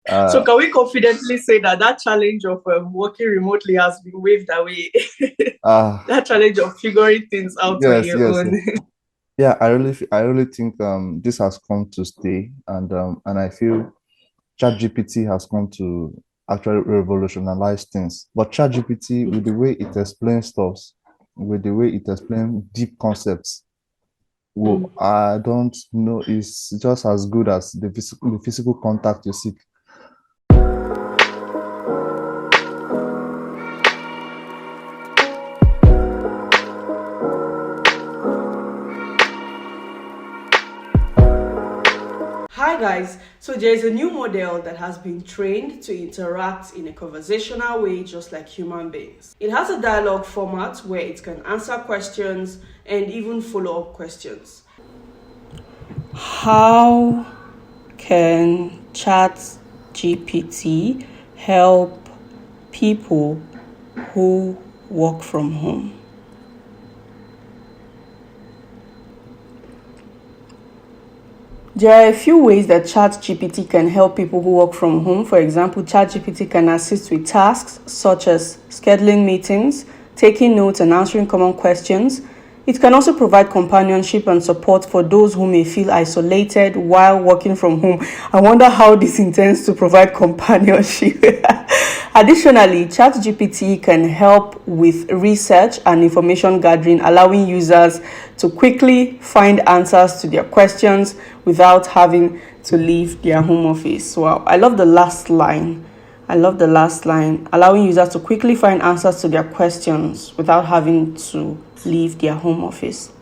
So Uh, can we confidently say that that challenge of working remotely has been waved away? uh, That challenge of figuring things out on yes, your yes, own. yes. Yeah, I really think this has come to stay, and I feel ChatGPT has come to actually revolutionize things. But ChatGPT, with the way it explains stuff, with the way it explains deep concepts, well, Mm. I don't know, it's just as good as the physical contact you seek. Hi guys, so there's a new model that has been trained to interact in a conversational way just like human beings. It has a dialogue format where it can answer questions and even follow up questions. How can ChatGPT help people who work from home? There are a few ways that ChatGPT can help people who work from home. For example, ChatGPT can assist with tasks such as scheduling meetings, taking notes, and answering common questions. It can also provide companionship and support for those who may feel isolated while working from home. I wonder how this intends to provide companionship. Additionally, ChatGPT can help with research and information gathering, allowing users to quickly find answers to their questions without having to leave their home office. Wow, I love the last line. I love the last line, allowing users to quickly find answers to their questions without having to leave their home office.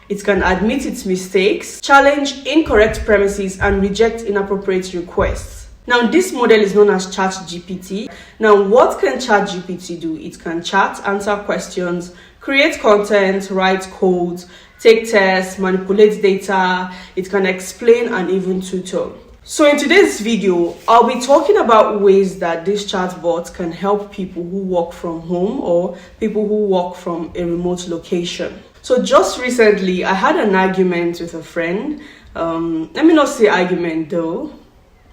It can admit its mistakes, challenge incorrect premises, and reject inappropriate requests. Now, this model is known as ChatGPT. Now, what can ChatGPT do? It can chat, answer questions, create content, write codes, take tests, manipulate data. It can explain and even tutor. So in today's video, I'll be talking about ways that this chatbot can help people who work from home or people who work from a remote location. So just recently, I had an argument with a friend. Let me not say argument though,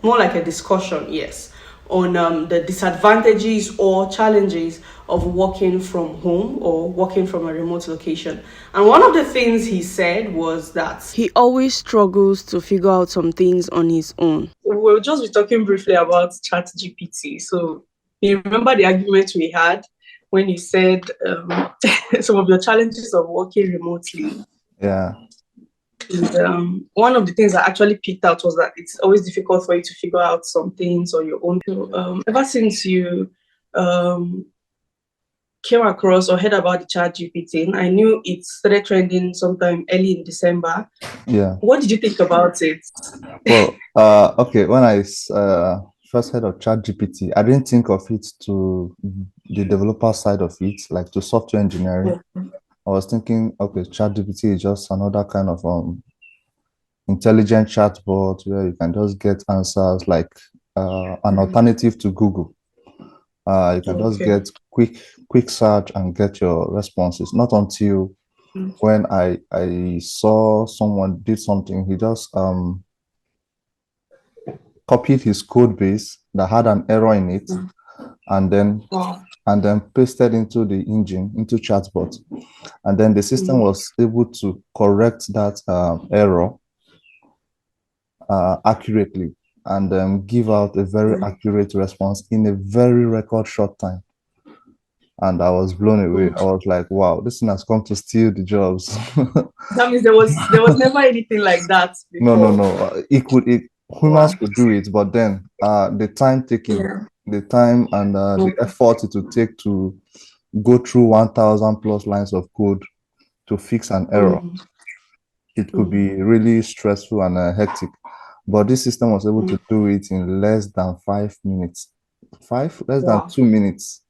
more like a discussion, yes, on the disadvantages or challenges of working from home or working from a remote location. And one of the things he said was that he always struggles to figure out some things on his own. We'll just be talking briefly about ChatGPT. So you remember the argument we had when you said some of your challenges of working remotely. Yeah. And one of the things I actually picked out was that it's always difficult for you to figure out some things on your own. So, ever since you um, came across or heard about the chat GPT, I knew it started trending sometime early in December. Yeah. What did you think about it? Well, okay, when I first heard of ChatGPT, I didn't think of it to the developer side of it, like to software engineering. Yeah. I was thinking, okay, ChatGPT is just another kind of intelligent chatbot where you can just get answers like an alternative to Google. You can just Okay. get quick search and get your responses. Not until when I saw someone did something, he just copied his code base that had an error in it, and then Wow. pasted into the engine into chatbot, and then the system Mm. was able to correct that error accurately and give out a very accurate response in a very record short time. And I was blown away. I was like, wow, this thing has come to steal the jobs. That means there was never anything like that No, no, before. no. Humans Wow. could do it, but then the time taking, Yeah. the time and the Okay. effort it would take to go through 1,000 plus lines of code to fix an error, Mm. it could Mm. be really stressful and hectic. But this system was able Mm. to do it in less than 5 minutes, less than Wow. 2 minutes,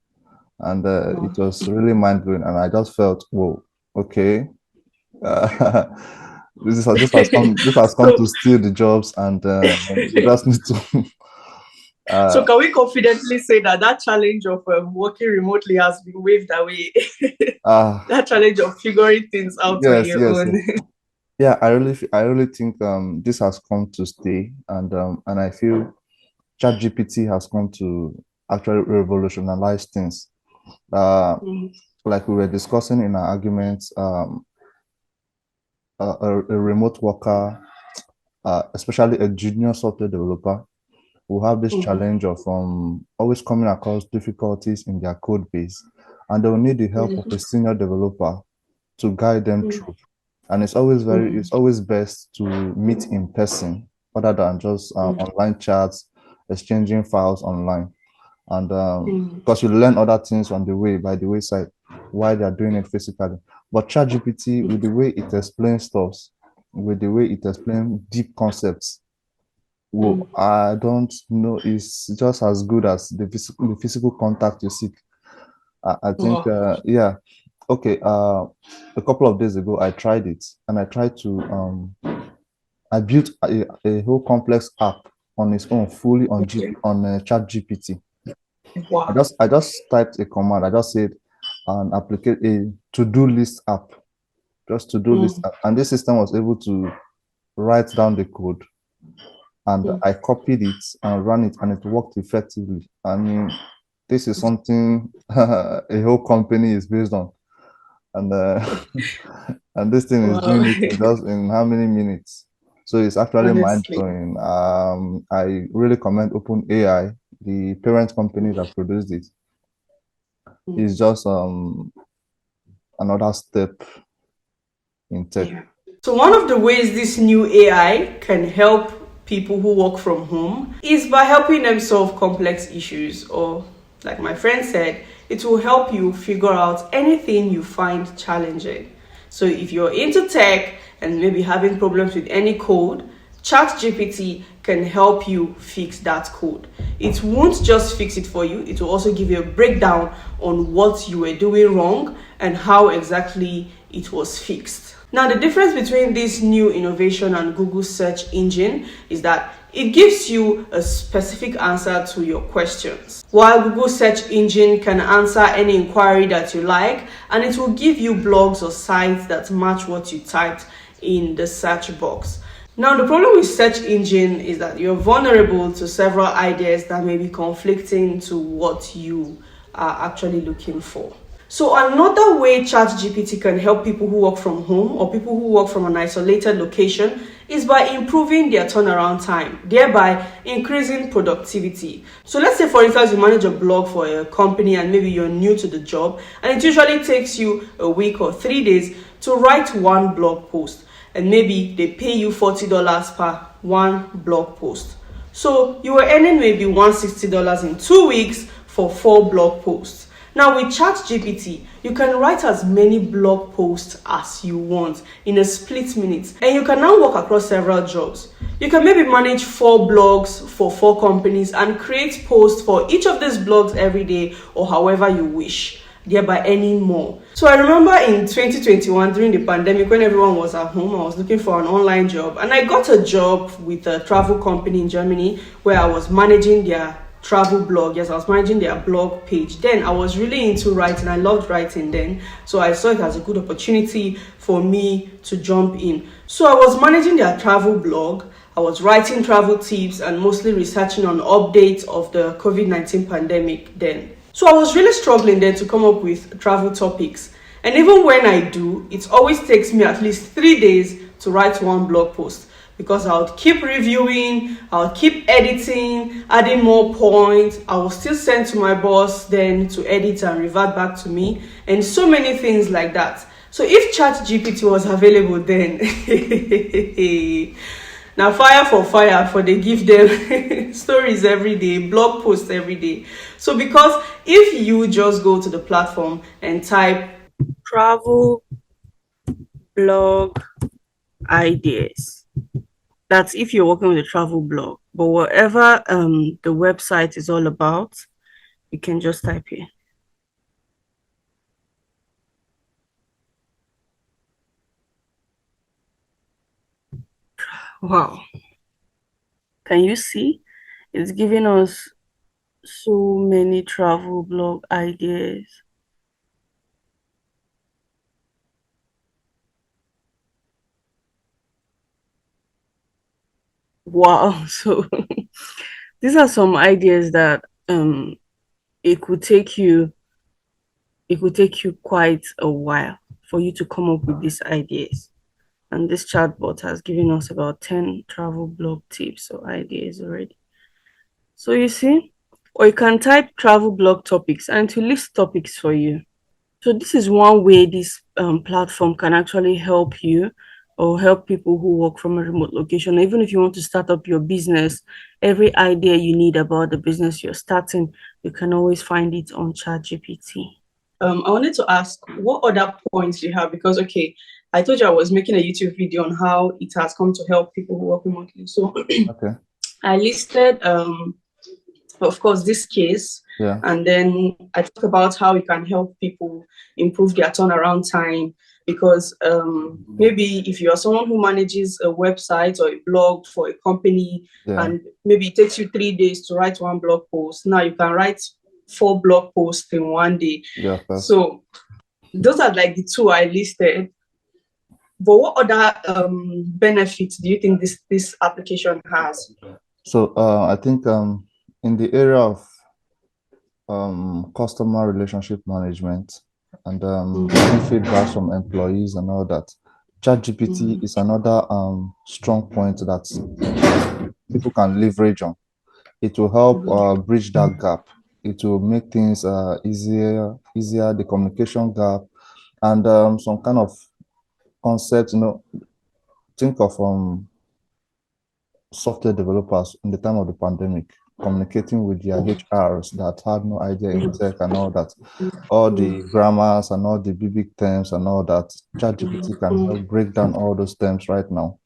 and it Wow. was really mind blowing. And I just felt, whoa, okay, uh, this has come to So steal the jobs, and we just need to. So uh, can we confidently say that that challenge of working remotely has been waved away? uh, That challenge of figuring things out on yes, your yes, yes. own. Yeah, I really think this has come to stay, and I feel ChatGPT has come to actually revolutionize things. Uh, Mm, like we were discussing in our arguments, a remote worker, especially a junior software developer, will have this mm, challenge of always coming across difficulties in their code base, and they will need the help of mm, a senior developer to guide them mm, through. And it's mm, always best to meet in person rather than just mm, online chats, exchanging files online. And mm, because you learn other things on the way by the wayside while they're doing it physically. But ChatGPT, with the way it explains stuff, with the way it explains deep concepts, well, mm. I don't know, it's just as good as the physical contact you seek. I think, Wow. yeah. Okay, a couple of days ago, I tried it and I tried to, I built a whole complex app on its own, fully on Okay. Chat GPT. Wow. I just typed a command. I just said a to-do list app, just to-do list Mm, app. And this system was able to write down the code, and mm. I copied it and ran it, and it worked effectively. I mean, this is something a whole company is based on, and and this thing is Wow. doing it in just in how many minutes? So it's actually mind Honestly. blowing. I really commend OpenAI, the parent company that produced it. Mm, It's just another step in tech. yeah. So one of the ways this new AI can help people who work from home is by helping them solve complex issues, or like my friend said, it will help you figure out anything you find challenging. So if you're into tech and maybe having problems with any code, ChatGPT can help you fix that code. It won't just fix it for you, it will also give you a breakdown on what you were doing wrong and how exactly it was fixed. Now, the difference between this new innovation and Google search engine is that it gives you a specific answer to your questions, while Google search engine can answer any inquiry that you like, and it will give you blogs or sites that match what you typed in the search box. Now, the problem with search engine is that you're vulnerable to several ideas that may be conflicting to what you are actually looking for. So another way ChatGPT can help people who work from home or people who work from an isolated location is by improving their turnaround time, thereby increasing productivity. So let's say, for instance, you manage a blog for a company and maybe you're new to the job, and it usually takes you a week or 3 days to write one blog post, and maybe they pay you $40 per one blog post. So you were earning maybe $160 in 2 weeks for 4 blog posts. Now with ChatGPT, you can write as many blog posts as you want in a split minute, and you can now work across several jobs. You can maybe manage 4 blogs for 4 companies and create posts for each of these blogs every day or however you wish, thereby earning more. So I remember in 2021 during the pandemic when everyone was at home, I was looking for an online job, and I got a job with a travel company in Germany where I was managing their travel blog. Yes, I was managing their blog page. Then I was really into writing. I loved writing then, so I saw it as a good opportunity for me to jump in. So I was managing their travel blog. I was writing travel tips and mostly researching on updates of the COVID-19 pandemic then. So I was really struggling then to come up with travel topics. And even when I do, it always takes me at least 3 days to write one blog post, because I'll keep reviewing, I'll keep editing, adding more points. I will still send to my boss then to edit and revert back to me, and so many things like that. So if ChatGPT was available then, now fire for they give them stories every day, blog posts every day. So because if you just go to the platform and type travel blog ideas, that's if you're working with a travel blog. But whatever the website is all about, you can just type here. Wow. Can you see? It's giving us so many travel blog ideas. Wow. So these are some ideas that it could take you it could take you quite a while for you to come up with these ideas. And this chatbot has given us about 10 travel blog tips or ideas already. So you see, or you can type travel blog topics and to list topics for you. So this is one way this platform can actually help you or help people who work from a remote location. Even if you want to start up your business, every idea you need about the business you're starting, you can always find it on ChatGPT. I wanted to ask what other points you have because okay, I told you I was making a YouTube video on how it has come to help people who work remotely. So Okay. I listed of course this case, Yeah. and then I talk about how you can help people improve their turnaround time because maybe if you are someone who manages a website or a blog for a company Yeah. and maybe it takes you 3 days to write one blog post, now you can write 4 blog posts in one day. Yeah. First. So those are like the two I listed. But what other benefits do you think this application has? So I think in the area of customer relationship management and getting feedback from employees and all that, ChatGPT is another strong point that people can leverage on. It will help bridge that gap. It will make things easier, the communication gap, and some kind of concept. Think of software developers in the time of the pandemic communicating with their HRs that had no idea in tech and all that, all the grammars and all the big terms and all that. ChatGPT can help break down all those terms right now,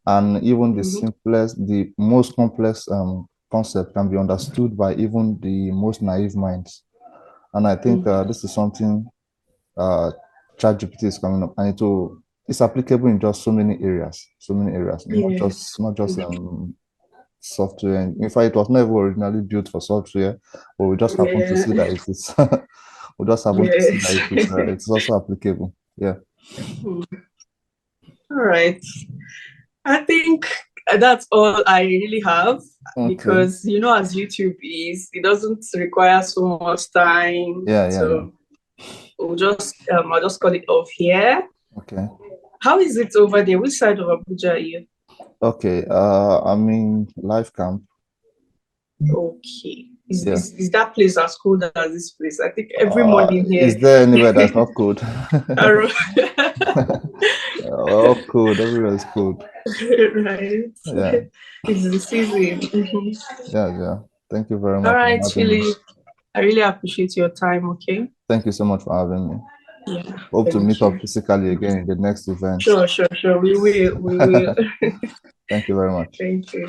and even the most complex concept can be understood by even the most naive minds. And I think this is something uh, ChatGPT is coming up, and it's applicable in just so many areas, not just software. And in fact, it was never originally built for software, but we just happen to Yeah, see that it is. We just happen to see that yeah. it's also applicable. Yeah. All right. I think that's all I really have Okay. because as YouTube is, it doesn't require so much time. Yeah. Yeah. Yeah. So I'll just call it off here. Okay. How is it over there? Which side of Abuja are you? Okay. I'm in life camp. Okay. Is, Yeah. is, is that place as cool as this place? I think every morning here. Is there anywhere that's not cold? Right. Oh, cold. Everywhere is cold. Yeah. It's the season. Mhm. Yeah. Yeah. Thank you very All much for right, having me. Philly. I really appreciate your time. Okay. Thank you so much for having me. Yeah. Hope to meet Thank up you. physically again in the next event. Sure, sure, sure. We will. We will. Thank you very much. Thank you.